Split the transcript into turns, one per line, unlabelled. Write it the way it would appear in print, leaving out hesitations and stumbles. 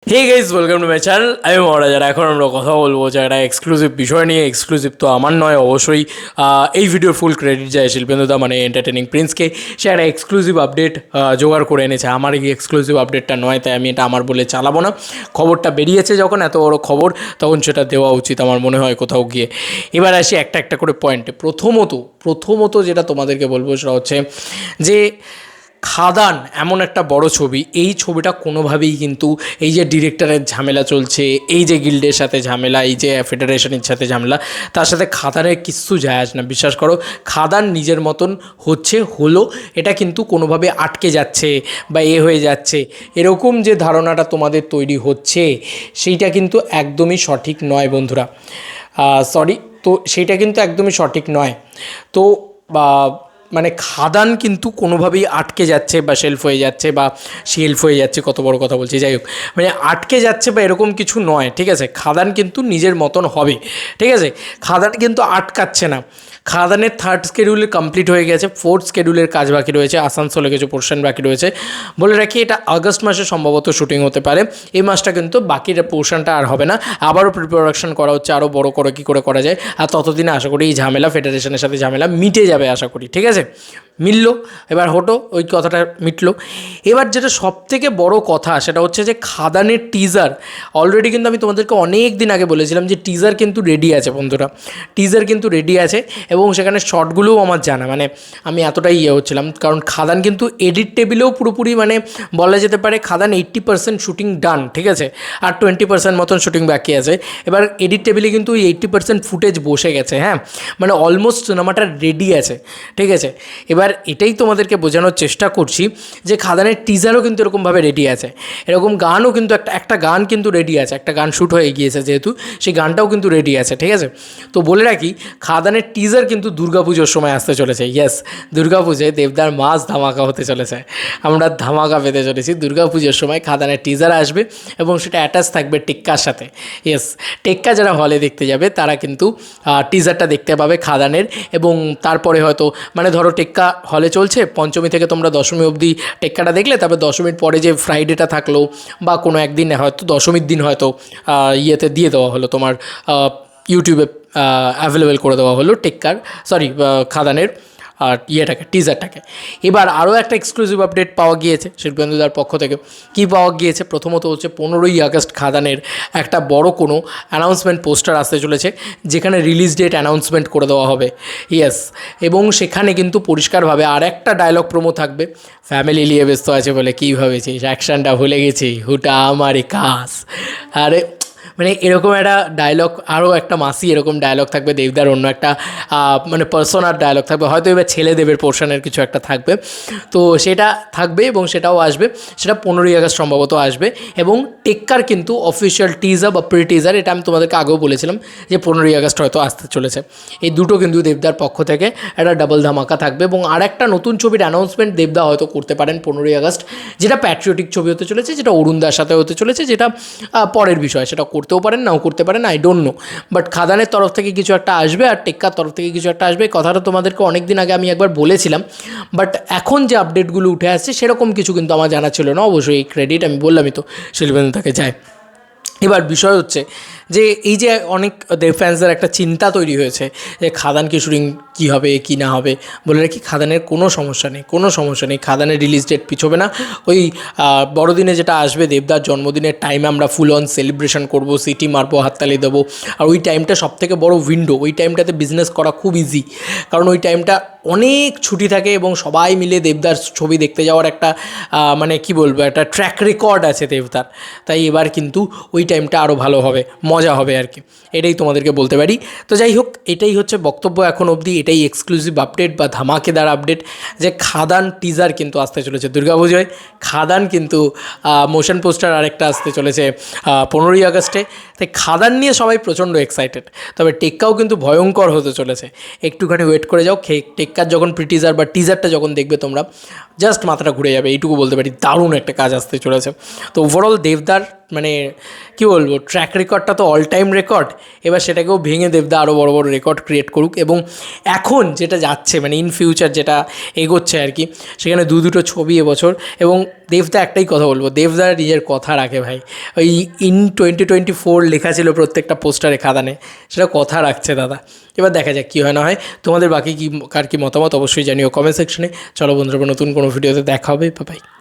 Hey guys welcome to my channel. আমি মহারাজার। এখন আমরা কথা বলবো যে একটা এক্সক্লুসিভ বিষয় নিয়ে। এক্সক্লুসিভ তো আমার নয় অবশ্যই, এই ভিডিওর ফুল ক্রেডিট যায় শিল্পেন্দুদা মানে এন্টারটেনিং প্রিন্সকে। সে একটা এক্সক্লুসিভ আপডেট জোগাড় করে এনেছে। আমার এই এক্সক্লুসিভ আপডেটটা নয়, তাই আমি এটা আমার বলে চালাবো না। খবরটা বেরিয়েছে যখন, এত বড় খবর, তখন সেটা দেওয়া উচিত আমার মনে হয় কোথাও গিয়ে। এবার আসি একটা একটা করে পয়েন্টে। প্রথমত যেটা তোমাদেরকে বলবো সেটা হচ্ছে যে খাদান এমন একটা বড় ছবি, এই ছবিটা কোনোভাবেই কিন্তু এই যে ডিরেক্টরের ঝামেলা চলছে, এই যে গিল্ডের সাথে ঝামেলা, এই যে ফেডারেশনের সাথে ঝামেলা, তার সাথে খাদানের কিচ্ছু যায় আসে না। বিশ্বাস করো, খাদান নিজের মতন হলো, এটা কিন্তু কোনোভাবে আটকে যাচ্ছে বা হয়ে যাচ্ছে, এরকম যে ধারণাটা তোমাদের তৈরি হচ্ছে, সেইটা কিন্তু একদমই সঠিক নয় বন্ধুরা। সরি, তো সেইটা কিন্তু একদমই সঠিক নয়। তো বা মানে খাদান কিন্তু কোনোভাবেই আটকে যাচ্ছে বা শেলফ হয়ে যাচ্ছে বা শেলফ হয়ে যাচ্ছে, কত বড় কথা বলছি, যাই হোক, মানে আটকে যাচ্ছে বা এরকম কিছু নয়, ঠিক আছে। খাদান কিন্তু নিজের মতন হবে, ঠিক আছে। খাদান কিন্তু আটকাচ্ছে না। খাদানের থার্ড স্কেডিউলে কমপ্লিট হয়ে গেছে, ফোর্থ স্কেডিউলের কাজ বাকি রয়েছে, আসানসোলে কিছু পোর্শন বাকি রয়েছে। বলে রাখি, এটা আগস্ট মাসে সম্ভবত শুটিং হতে পারে। এই মাসটা কিন্তু বাকির পোর্শনটা আর হবে না, আবারও প্রিপারেশন করা হচ্ছে আরও বড় করে কী করে করা যায়। আর ততদিনে আশা করি এই ঝামেলা, ফেডারেশনের সাথে ঝামেলা মিটে যাবে আশা করি, ঠিক আছে। মিললো, এবার হটো, ওই কথাটা মিটলো। এবার যেটা সবথেকে বড় কথা সেটা হচ্ছে যে খাদানের টিজার অলরেডি কিন্তু আমি তোমাদেরকে অনেক দিন আগে বলেছিলাম যে টিজার কিন্তু রেডি আছে বন্ধুরা, টিজার কিন্তু রেডি আছে। এবং সেখানে শর্টগুলোও আমার জানা, মানে আমি এতটাই হচ্ছিলাম, কারণ খাদান কিন্তু এডিট টেবিলেও পুরোপুরি মানে বলা যেতে পারে খাদান 80% শুটিং ডান, ঠিক আছে। আর 20% মতন শুটিং বাকি আছে। এবার এডিট টেবিলে কিন্তু ওই 80% ফুটেজ বসে গেছে, হ্যাঁ, মানে অলমোস্ট সিনেমাটা রেডি আছে, ঠিক আছে। এবার এটাই তোমাদেরকে বোঝানোর চেষ্টা করছি যে খাদানের টিজারও কিন্তু এরকমভাবে রেডি আছে, এরকম গানও কিন্তু একটা গান কিন্তু রেডি আছে, একটা গান শ্যুট হয়ে গিয়েছে যেহেতু, সেই গানটাও কিন্তু রেডি আছে, ঠিক আছে। তো বলে রাখি, খাদানের টিজার কিন্তু দুর্গাপুজোর সময় আসতে চলেছে। ইয়েস, দুর্গাপুজোয় দেবদার মাস ধামাকা হতে চলেছে, আমরা ধামাকা পেতে চলেছি। দুর্গাপুজোর সময় খাদানের টিজার আসবে এবং সেটা অ্যাটাচ থাকবে টেক্কার সাথে। ইয়েস, টেক্কা যারা হলে দেখতে যাবে তারা কিন্তু টিজারটা দেখতে পাবে খাদানের। এবং তারপরে হয়তো মানে ধরো টেক্কা হলে চলছে, পঞ্চমী থেকে তোমরা দশমী অবধি টেক্কাটা দেখলে, তারপর দশমীর পরে যে ফ্রাইডেটা থাকলো বা কোনো একদিন হয়তো দশমীর দিন হয়তো ইয়েতে দিয়ে দেওয়া হলো তোমার ইউটিউবে অ্যাভেলেবেল করে দেওয়া হলো টেক্কার, সরি, খাদানের আর ইয়েটাকে, টিজারটাকে। এবার আরও একটা এক্সক্লুসিভ আপডেট পাওয়া গিয়েছে শিল্পেন্দুদার পক্ষ থেকে। কী পাওয়া গিয়েছে? প্রথমত হচ্ছে 15ই আগস্ট খাদানের একটা বড় কোনো অ্যানাউন্সমেন্ট পোস্টার আসতে চলেছে, যেখানে রিলিজ ডেট অ্যানাউন্সমেন্ট করে দেওয়া হবে। ইয়েস, এবং সেখানে কিন্তু পরিষ্কারভাবে আর একটা ডায়লগ প্রোমো থাকবে, ফ্যামিলি নিয়ে ব্যস্ত আছে বলে কী ভেবেছিস, অ্যাকশানটা ভুলে গেছি, হুটা আমারই কাজ। আরে মানে এরকম একটা ডায়লগ, আরও একটা মাসি এরকম ডায়লগ থাকবে দেবদার, অন্য একটা মানে পার্সোনার ডায়লগ থাকবে, হয়তো এবার ছেলেদেবের পোর্শনের কিছু একটা থাকবে। তো সেটা থাকবে এবং সেটাও আসবে, সেটা 15ই আগস্ট সম্ভবত আসবে। এবং টেক্কার কিন্তু অফিসিয়াল টিজার বা প্রি টিজার, এটা আমি তোমাদেরকে আগেও বলেছিলাম যে 15ই আগস্ট হয়তো আসতে চলেছে। এই দুটো কিন্তু দেবদার পক্ষ থেকে একটা ডাবল ধামাকা থাকবে। এবং আর একটা নতুন ছবির অ্যানাউন্সমেন্ট দেবদা হয়তো করতে পারেন 15ই আগস্ট, যেটা প্যাট্রিয়টিক ছবি হতে চলেছে, যেটা অরুণদার সাথে হতে চলেছে, যেটা পরের বিষয়, সেটা করতেও পারেন নাও করতে পারেন, আই ডোন্ট নো। বাট খাদানের তরফ থেকে কিছু একটা আসবে আর টেক্কার তরফ থেকে কিছু একটা আসবে, কথাটা তোমাদেরকে অনেক দিন আগে আমি একবার বলেছিলাম। বাট এখন যে আপডেটগুলো উঠে আসছে সেরকম কিছু কিন্তু আমার জানা ছিল না। অবশ্যই এই ক্রেডিট আমি বললামই তো শিল্পেন্দু তাকে যায়। এবার বিষয় হচ্ছে যে এই যে অনেক ফ্যান্সদের একটা চিন্তা তৈরি হয়েছে যে খাদান কি শুটিং কী হবে কি না হবে, বলে রাখি খাদানের কোনো সমস্যা নেই, কোনো সমস্যা নেই। খাদানের রিলিজ ডেট পিছোবে না। ওই বড়দিনে যেটা আসবে দেবদার জন্মদিনের টাইমে আমরা ফুল অন সেলিব্রেশন করবো, সিটি মারবো, হাততালি দেবো। আর ওই টাইমটা সবথেকে বড় উইন্ডো, ওই টাইমটাতে বিজনেস করা খুব ইজি, কারণ ওই টাইমটা অনেক ছুটি থাকে এবং সবাই মিলে দেবদার ছবি দেখতে যাওয়ার একটা মানে কি বলবো, একটা ট্র্যাক রেকর্ড আছে দেবদার। তাই এবার কিন্তু ওই টাইমটা আরও ভালো হবে, মজা হবে আর কি, এটাই তোমাদেরকে বলতে পারি। তো যাই হোক, এটাই হচ্ছে বক্তব্য এখন অবধি, এটাই এক্সক্লুসিভ আপডেট বা ধামাকেদার আপডেট যে খাদান টিজার কিন্তু আসতে চলেছে দুর্গাপুজোয়। খাদান কিন্তু মোশন পোস্টার আরেকটা আসতে চলেছে 15ই আগস্টে। তাই খাদান নিয়ে সবাই প্রচণ্ড এক্সাইটেড। তবে টেক্কাও কিন্তু ভয়ঙ্কর হতে চলেছে, একটুখানি ওয়েট করে যাও। টেক্কার যখন প্রি টিজার বা টিজারটা যখন দেখবে তোমরা, জাস্ট মাথাটা ঘুরে যাবে, এইটুকু বলতে পারি। দারুণ একটা কাজ আসতে চলেছে। তো ওভারঅল দেবদার মানে কি বলবো, ট্র্যাক রেকর্ডটা তো অল টাইম রেকর্ড, এবার সেটাকেও ভেঙে দেবদা আরও বড় বড় রেকর্ড ক্রিয়েট করুক। এবং এখন যেটা যাচ্ছে মানে ইন ফিউচার যেটা এগোচ্ছে আর কি, সেখানে দুটো ছবি এবছর। এবং দেবদা একটাই কথা বলবো, দেবদা নিজের কথা রাখে ভাই। ওই ইন 2024 লেখা ছিল প্রত্যেকটা পোস্টারে খাদানে, সেটা কথা রাখছে দাদা। এবার দেখা যাক কী হয় না হয়। তোমাদের বাকি কার কী মতামত অবশ্যই জানিও কমেন্ট সেকশনে। চলো বন্ধুরা, নতুন কোনো ভিডিওতে দেখা হবে, বাই।